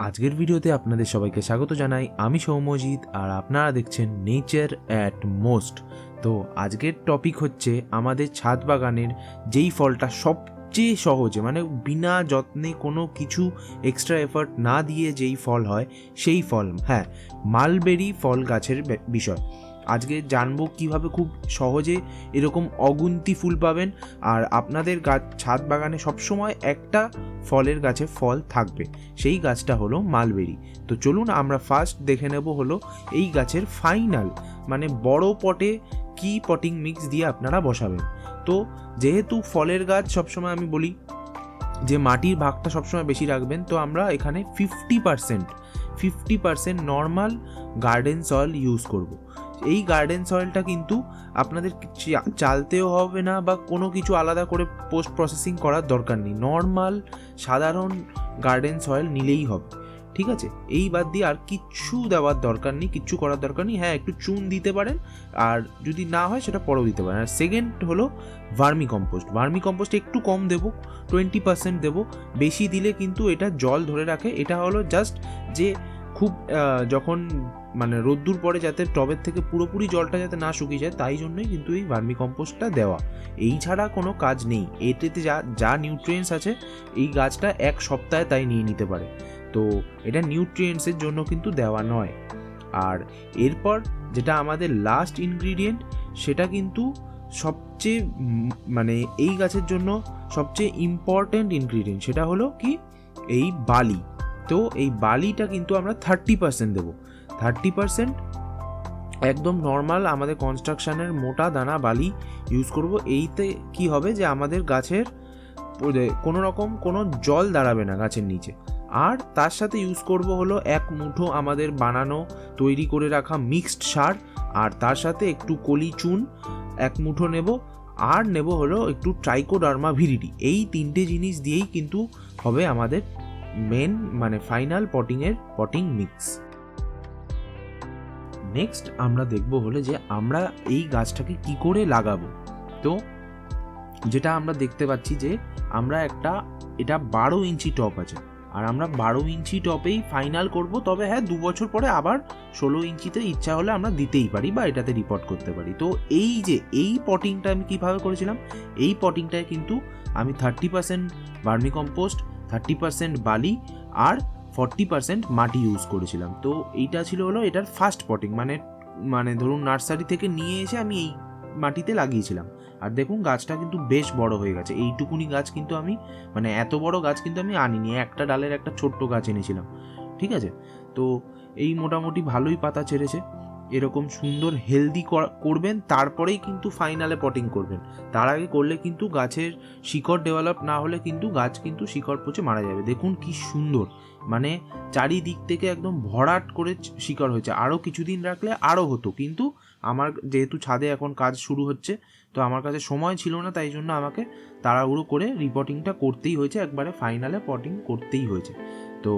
আজকের ভিডিওতে আপনাদের সবাইকে স্বাগত জানাই। আমি সৌম্যজিৎ আর আপনারা দেখছেন নেচার অ্যাট মোস্ট। তো আজকের টপিক হচ্ছে আমাদের ছাদ বাগানের যেই ফলটা সবচেয়ে সহজে, মানে বিনা যত্নে কোনো কিছু এক্সট্রা এফর্ট না দিয়ে যেই ফল হয় সেই ফল, হ্যাঁ, মালবেরি ফল গাছের বিষয়। আজকে জানবো কিভাবে খুব সহজে এরকম অগুন্তি ফুল পাবেন আর আপনাদের ছাদ বাগানে সবসময় একটা ফলের গাছে ফল থাকবে, সেই গাছটা হলো মালবেরি। তো চলুন আমরা ফার্স্ট দেখে নেব হলো এই গাছের ফাইনাল, মানে বড় পটে কি পটিং মিক্স দিয়ে আপনারা বসাবেন। তো যেহেতু ফলের গাছ সবসময় আমি বলি যে মাটির ভাগটা সবসময় বেশি রাখবেন, তো আমরা এখানে 50% নর্মাল গার্ডেন সয়েল ইউজ করব। এই গার্ডেন সয়েলটা কিন্তু আপনাদের চালতেও হবে না বা কোনো কিছু আলাদা করে পোস্ট প্রসেসিং করার দরকার নেই, নর্মাল সাধারণ গার্ডেন সয়েল নিলেই হবে, ঠিক আছে। এই বাদ দিয়ে আর কিচ্ছু দেওয়ার দরকার নেই, কিচ্ছু করার দরকার নেই। হ্যাঁ, একটু চুন দিতে পারেন, আর যদি না হয় সেটা পরেও দিতে পারেন। আর সেকেন্ড হলো ভার্মি কম্পোস্ট একটু কম দেবো, 20% দেবো। বেশি দিলে কিন্তু এটা জল ধরে রাখে। এটা হলো জাস্ট যে খুব যখন মানে রোদ্দুর পরে যাতে টবের থেকে পুরোপুরি জলটা যাতে না শুকিয়ে যায়, তাই জন্যই কিন্তু এই ভার্মি কম্পোস্টটা দেওয়া। এই ছাড়া কোনো কাজ নেই। এটাতে যা নিউট্রিয়েন্টস আছে এই গাছটা এক সপ্তাহে তাই নিয়ে নিতে পারে। তো এটা নিউট্রিয়েন্টসের জন্য কিন্তু দেওয়া নয়। আর এরপর যেটা আমাদের লাস্ট ইনগ্রিডিয়েন্ট, সেটা কিন্তু সবচেয়ে মানে এই গাছের জন্য সবচেয়ে ইম্পর্ট্যান্ট ইনগ্রিডিয়েন্ট, সেটা হলো কি এই বালি। তো এই বালিটা কিন্তু আমরা 30% দেবো। 30% একদম নর্মাল আমাদের কনস্ট্রাকশনের মোটা দানা বালি ইউজ করব। এইতে কি হবে যে আমাদের গাছের কোনো রকম কোনো জল দাঁড়াবে না গাছের নিচে। আর তার সাথে ইউজ করব হলো 1 মুঠো আমাদের বানানো তৈরি করে রাখা মিক্সড সার, আর তার সাথে একটু কলি চুন 1 মুঠো নেব, আর নেব হলো একটু ট্রাইকোডার্মা ভিরিডি। এই 3টে জিনিস দিয়েই কিন্তু হবে আমাদের মেন মানে ফাইনাল পটিং মিক্স। নেক্সট আমরা দেখব হলো যে আমরা এই গাছটাকে কি করে লাগাবো। তো যেটা আমরা দেখতে পাচ্ছি যে আমরা এটা 12 ইঞ্চি টপ আছে, আর আমরা 12 ইঞ্চি টপেই ফাইনাল করব। তবে হ্যাঁ, 2 বছর পরে আবার 16 ইঞ্চিতে ইচ্ছা হলে আমরা দিতেই পারি বা এটাতে রিপোর্ট করতে পারি। তো এই পটিংটা আমি কিভাবে করেছিলাম, এই পটিংটায় কিন্তু আমি 30% ভার্মি কম্পোস্ট, 30% বালি আর 40% মাটি ইউজ করেছিলাম। তো এইটা ছিল হলো এটার ফার্স্ট পটিং, মানে ধরুন নার্সারি থেকে নিয়ে এসে আমি এই মাটিতে লাগিয়েছিলাম। আর দেখুন গাছটা কিন্তু বেশ বড় হয়ে গেছে। এইটুকুনি গাছ কিন্তু আমি মানে এত বড় গাছ কিন্তু আমি আনিনি, একটা ডালের একটা ছোট্ট গাছ এনেছিলাম, ঠিক আছে। তো এই মোটামুটি ভালোই পাতা ছেড়েছে। এরকম সুন্দর হেলদি করবেন, তারপরেই কিন্তু ফাইনালে পটিং করবেন। তার আগে করলে কিন্তু গাছের শিকড় ডেভেলপ না হলে কিন্তু গাছ কিন্তু শিকড় পচে মারা যাবে। দেখুন কি সুন্দর, মানে চারিদিক থেকে একদম ভরাট করে শিকড় হয়েছে। আরও কিছুদিন রাখলে আরও হতো, কিন্তু আমার যেহেতু ছাদে এখন কাজ শুরু হচ্ছে, তো আমার কাছে সময় ছিল না, তাই জন্য আমাকে তাড়াহুড়ো করে রিপোর্টিংটা করতেই হয়েছে, একবারে ফাইনালে পটিং করতেই হয়েছে। তো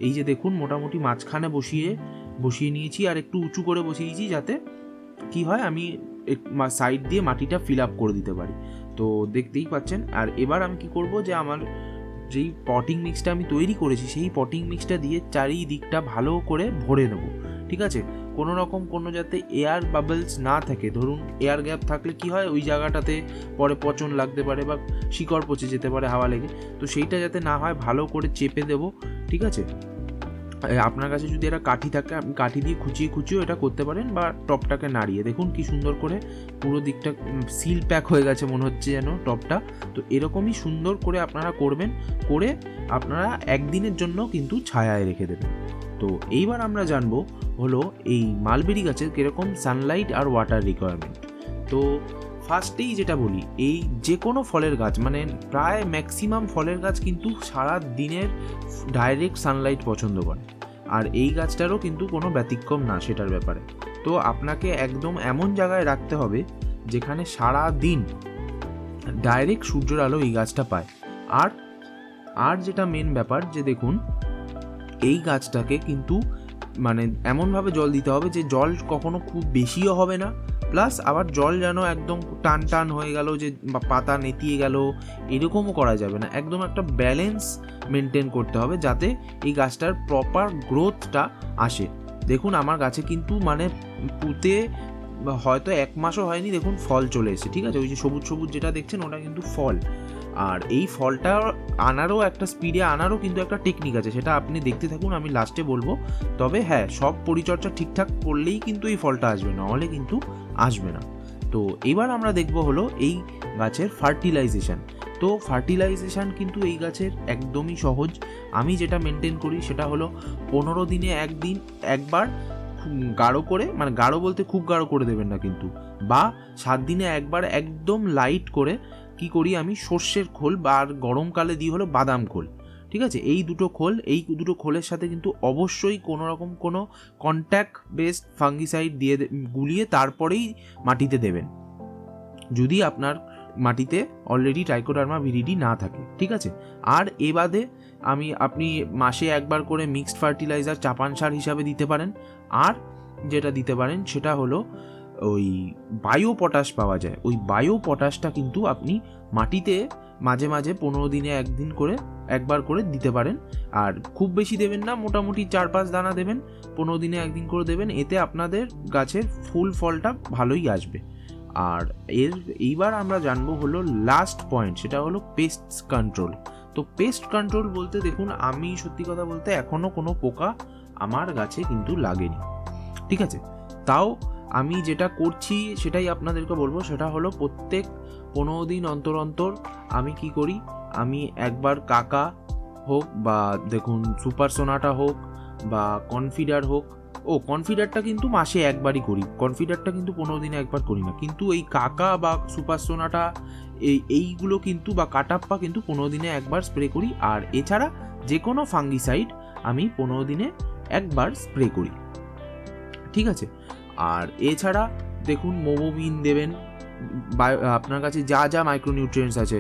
এই যে দেখুন মোটামুটি মাঝখানে বসিয়ে নিয়েছি, আর একটু উঁচু করে বসিয়েছি যাতে কি হয় আমি সাইড দিয়ে মাটিটা ফিল আপ করে দিতে পারি। তো দেখতেই পাচ্ছেন। আর এবার আমি কি করব যে আমার যেই পটিং মিক্সটা আমি তৈরি করেছি সেই পটিং মিক্সটা দিয়ে চারিদিকটা ভালো করে ভরে নেব, ঠিক আছে। কোনো রকম কোনো যাতে এয়ার বাবলস না থাকে। ধরুন এয়ার গ্যাপ থাকলে কি হয়, ওই জায়গাটাতে পরে পচন লাগতে পারে বা শিকড় পচে যেতে পারে হাওয়া লেগে। তো সেইটা যাতে না হয় ভালো করে চেপে দেব, ঠিক আছে। আপনার কাছে যদি এটা কাঠি থাকে, আপনি কাঠি দিয়ে খুঁচিয়েও এটা করতে পারেন, বা টপটাকে নাড়িয়ে। দেখুন কি সুন্দর করে পুরো দিকটা সিল প্যাক হয়ে গেছে মনে হচ্ছে যেন টপটা। তো এরকমই সুন্দর করে আপনারা করবেন, করে আপনারা একদিনের জন্য কিন্তু ছায়ায় রেখে দেবেন। তো এইবার আমরা জানবো হলো এই মালবেরি গাছের কীরকম সানলাইট আর ওয়াটার রিকোয়ারমেন্ট। তো ফার্স্টেই যেটা বলি, এই যে কোনো ফলের গাছ, মানে প্রায় ম্যাক্সিমাম ফলের গাছ কিন্তু সারা দিনের ডাইরেক্ট সানলাইট পছন্দ করে, আর এই গাছটারও কিন্তু কোনো ব্যতিক্রম না সেটার ব্যাপারে। তো আপনাকে একদম এমন জায়গায় রাখতে হবে যেখানে সারা দিন ডাইরেক্ট সূর্যের আলো এই গাছটা পায়। আর যেটা মেন ব্যাপার যে দেখুন এই গাছটাকে কিন্তু মানে এমনভাবে জল দিতে হবে যে জল কখনো খুব বেশিও হবে না, প্লাস আবার জল যেন একদম টান টান হয়ে গেল যে পাতা নেতিয়ে গেল, এরকমও করা যাবে না। একদম একটা ব্যালেন্স মেনটেন করতে হবে যাতে এই গাছটার প্রপার গ্রোথটা আসে। দেখুন আমার গাছে কিন্তু মানে পুঁতে হয়তো 1 মাসও হয়নি, দেখুন ফল চলে এসেছে, ঠিক আছে? ওই যে সবুজ সবুজ যেটা দেখছেন ওটা কিন্তু ফল। আর এই ফলটা আনারও একটা স্পিডে আনারও কিন্তু একটা টেকনিক আছে, সেটা আপনি দেখতে থাকুন, আমি লাস্টে বলবো। তবে হ্যাঁ, সব পরিচর্যা ঠিকঠাক করলেই কিন্তু এই ফলটা আসবে, নাহলে কিন্তু আসবে না। তো এবার আমরা দেখব হলো এই গাছের ফার্টিলাইজেশন। তো ফার্টিলাইজেশন কিন্তু এই গাছের একদমই সহজ। আমি যেটা মেনটেন করি সেটা হলো 15 দিনে একবার গাঢ় করে, মানে গাঢ় বলতে খুব গাঢ় করে দেবেন না কিন্তু, বা 7 দিনে একবার একদম লাইট করে কি করি আমি সর্ষের খোল, বা আর গরমকালে দিই হলো বাদাম খোল, ঠিক আছে? এই দুটো খোলের সাথে কিন্তু অবশ্যই কোনো রকম কোনো কন্ট্যাক্ট বেসড ফাঙ্গিসাইড দিয়ে গুলিয়ে তারপরেই মাটিতে দেবেন, যদি আপনার মাটিতে অলরেডি ট্রাইকোডার্মা ভিরিডি না থাকে, ঠিক আছে? আর এ বাদে আপনি মাসে একবার করে মিক্সড ফার্টিলাইজার চাপান সার হিসাবে দিতে পারেন। আর যেটা দিতে পারেন সেটা হলো ওই বায়ো পটাশ পাওয়া যায়, ওই বায়ো পটাশটা কিন্তু আপনি মাটিতে মাঝে মাঝে 15 দিনে একবার করে দিতে পারেন। আর খুব বেশি দেবেন না, মোটামুটি 4-5 দানা দেবেন, 15 দিনে একদিন করে দেবেন, এতে আপনাদের গাছের ফুল ফলটা ভালোই আসবে। আর এইবার আমরা জানবো হলো লাস্ট পয়েন্ট, সেটা হলো পেস্ট কন্ট্রোল। তো পেস্ট কন্ট্রোল বলতে দেখুন, আমি সত্যি কথা বলতে এখনও কোনো পোকা আমার গাছে কিন্তু লাগেনি, ঠিক আছে? তাও আমি যেটা করছি সেটাই আপনাদেরকে বলবো, সেটা হলো প্রত্যেক 15 দিন অন্তর অন্তর আমি কি করি, আমি একবার কাকা হোক বা দেখুন সুপার সোনাটা হোক বা কনফিডার হোক, কনফিডারটা কিন্তু মাসে একবারই করি, কনফিডারটা কিন্তু 15 দিনে একবার করি না, কিন্তু এই কাকা বা সুপার সোনাটা এইগুলো কিন্তু বা কাটাপ্পা কিন্তু 15 দিনে একবার স্প্রে করি। আর এছাড়া যে কোনো ফাঙ্গিসাইড আমি 15 দিনে একবার স্প্রে করি, ঠিক আছে? আর এছাড়া দেখুন মোমোবিন দেবেন, আপনার কাছে যা যা মাইক্রোনিউট্রিয়েন্টস আছে,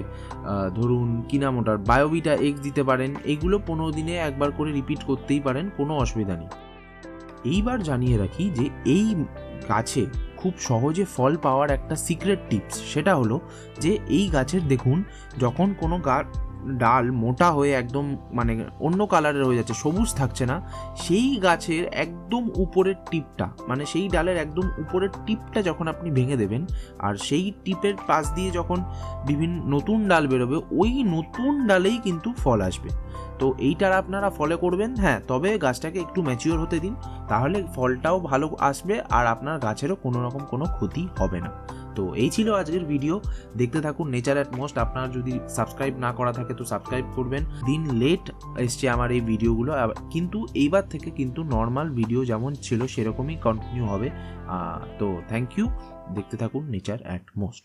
ধরুন কি নাম ওটার, বায়োভিটা এক্স দিতে পারেন, এগুলো 15 দিনে একবার করে রিপিট করতেই পারেন, কোনো অসুবিধা নেই। এইবার জানিয়ে রাখি যে এই গাছে খুব সহজে ফল পাওয়ার একটা সিক্রেট টিপস, সেটা হলো যে এই গাছের দেখুন যখন কোনো ডাল মোটা হয়ে একদম মানে অন্য কালারের হয়ে যাচ্ছে, সবুজ থাকছে না, সেই গাছের একদম উপরের টিপটা, মানে সেই ডালের একদম উপরের টিপটা যখন আপনি ভেঙে দেবেন, আর সেই টিপের পাশ দিয়ে যখন বিভিন্ন নতুন ডাল বেরোবে, ওই নতুন ডালেই কিন্তু ফল আসবে। তো এইটার আপনারা ফলো করবেন। হ্যাঁ, তবে গাছটাকে একটু ম্যাচিওর হতে দিন, তাহলে ফলটাও ভালো আসবে আর আপনার গাছেরও কোনো রকম কোনো ক্ষতি হবে না। তো এই ছিল আজকের ভিডিও, দেখতে থাকুন নেচার অ্যাট মোস্ট। আপনার যদি সাবস্ক্রাইব না করা থাকে তো সাবস্ক্রাইব করবেন। দিন লেট এসছে আমার এই ভিডিওগুলো, কিন্তু এইবার থেকে কিন্তু নর্মাল ভিডিও যেমন ছিল সেরকমই কন্টিনিউ হবে। তো থ্যাংক ইউ, দেখতে থাকুন নেচার অ্যাট মোস্ট।